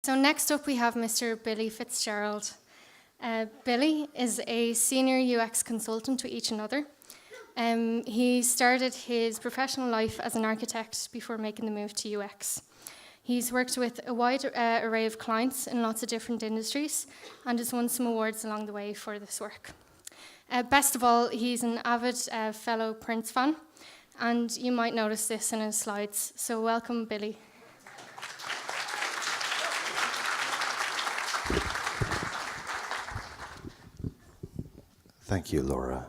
So next up we have Mr. Billy Fitzgerald. Billy is a senior UX consultant with Each Another. He started his professional life as an architect before making the move to UX. He's worked with a wide array of clients in lots of different industries and has won some awards along the way for this work. Best of all, he's an avid fellow Prince fan, and you might notice this in his slides. So welcome, Billy. Thank you, Laura.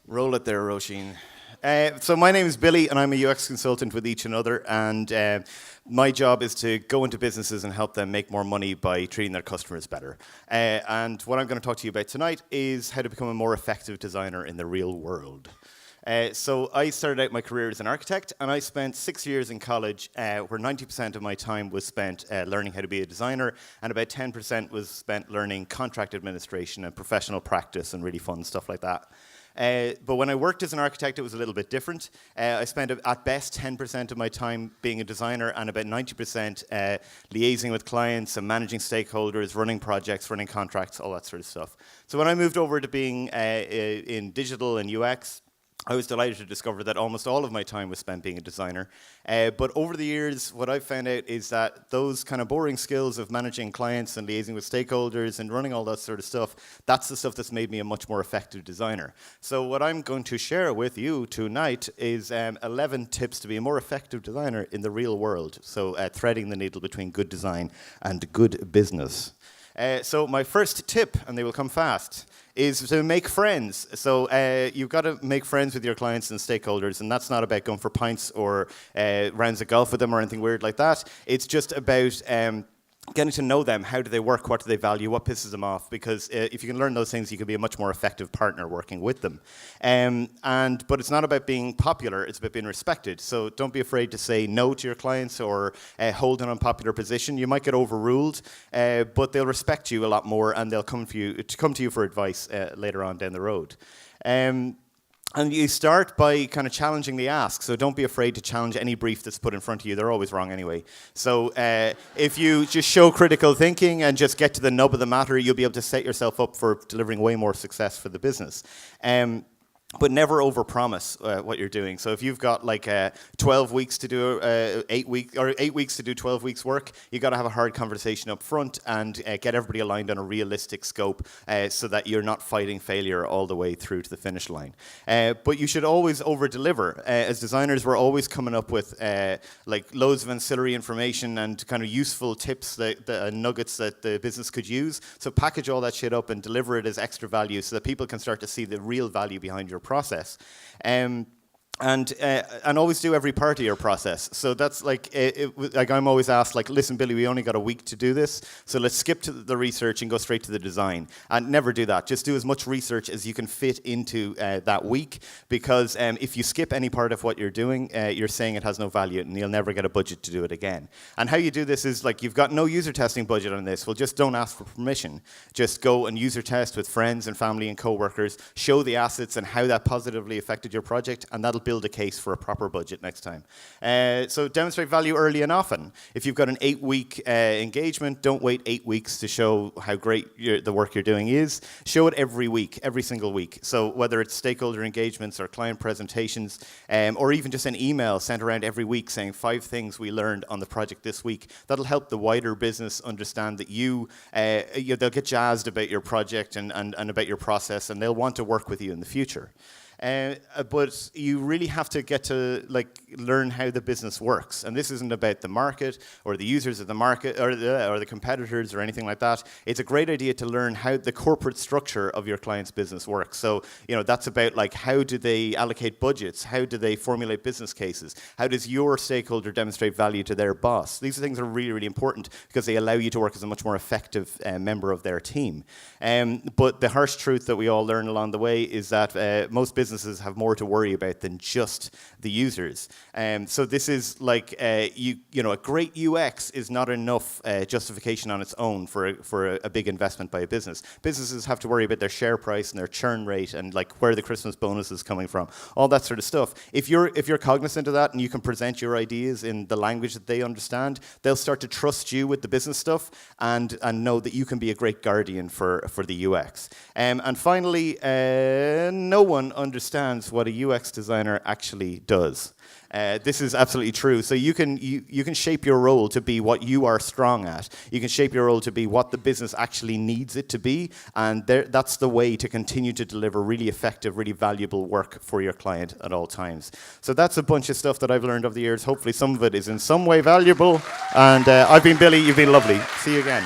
Roll it there, Roisin. So my name is Billy, and I'm a UX consultant with Each Another, and my job is to go into businesses and help them make more money by treating their customers better. And what I'm going to talk to you about tonight is how to become a more effective designer in the real world. So I started out my career as an architect, and I spent 6 years in college where 90% of my time was spent learning how to be a designer, and about 10% was spent learning contract administration and professional practice and really fun stuff like that. But when I worked as an architect, it was a little bit different. I spent at best 10% of my time being a designer and about 90% liaising with clients and managing stakeholders, running projects, running contracts, all that sort of stuff. So when I moved over to being in digital and UX, I was delighted to discover that almost all of my time was spent being a designer. But over the years, what I've found out is that those kind of boring skills of managing clients and liaising with stakeholders and running all that sort of stuff, that's the stuff that's made me a much more effective designer. So what I'm going to share with you tonight is 11 tips to be a more effective designer in the real world. So threading the needle between good design and good business. So my first tip, and they will come fast, is to make friends. So you've got to make friends with your clients and stakeholders, and that's not about going for pints or rounds of golf with them or anything weird like that. It's just about getting to know them. How do they work? What do they value? What pisses them off? Because if you can learn those things, you can be a much more effective partner working with them. But it's not about being popular, it's about being respected. So don't be afraid to say no to your clients or hold an unpopular position. You might get overruled, but they'll respect you a lot more, and they'll come to you for advice later on down the road. And you start by kind of challenging the ask. So don't be afraid to challenge any brief that's put in front of you. They're always wrong anyway. So if you just show critical thinking and just get to the nub of the matter, you'll be able to set yourself up for delivering way more success for the business. But never overpromise what you're doing. So if you've got like 12 weeks to do 8 weeks to do 12 weeks work, you've got to have a hard conversation up front and get everybody aligned on a realistic scope so that you're not fighting failure all the way through to the finish line. But you should always over-deliver. As designers, we're always coming up with like loads of ancillary information and kind of useful tips, nuggets that the business could use. So package all that shit up and deliver it as extra value so that people can start to see the real value behind your process. And always do every part of your process. So that's like I'm always asked, like, listen, Billy, we only got a week to do this, so let's skip to the research and go straight to the design. And never do that. Just do as much research as you can fit into that week, because if you skip any part of what you're doing, you're saying it has no value, and you'll never get a budget to do it again. And how you do this is, like, you've got no user testing budget on this. Well, just don't ask for permission. Just go and user test with friends and family and coworkers. Show the assets and how that positively affected your project, and that'll build a case for a proper budget next time. So demonstrate value early and often. If you've got an 8-week engagement, don't wait 8 weeks to show how great the work you're doing is. Show it every week, every single week. So whether it's stakeholder engagements or client presentations, or even just an email sent around every week saying 5 things we learned on the project this week, that'll help the wider business understand that they'll get jazzed about your project and about your process, and they'll want to work with you in the future. But you really have to get to learn how the business works, and this isn't about the market or the users of the market or the competitors or anything like that. It's a great idea to learn how the corporate structure of your client's business works. So that's about how do they allocate budgets, how do they formulate business cases, how does your stakeholder demonstrate value to their boss. These things are really, really important because they allow you to work as a much more effective member of their team. But the harsh truth that we all learn along the way is that most businesses businesses have more to worry about than just the users. So this is like, you know, a great UX is not enough justification on its own for a big investment by a business. Businesses have to worry about their share price and their churn rate and like where the Christmas bonus is coming from, all that sort of stuff. If you're cognizant of that and you can present your ideas in the language that they understand, they'll start to trust you with the business stuff and know that you can be a great guardian for the UX. And finally, no one understands what a UX designer actually does. This is absolutely true. So you can shape your role to be what you are strong at. You can shape your role to be what the business actually needs it to be, and that's the way to continue to deliver really effective, really valuable work for your client at all times. So that's a bunch of stuff that I've learned over the years. Hopefully some of it is in some way valuable. And I've been Billy, you've been lovely. See you again.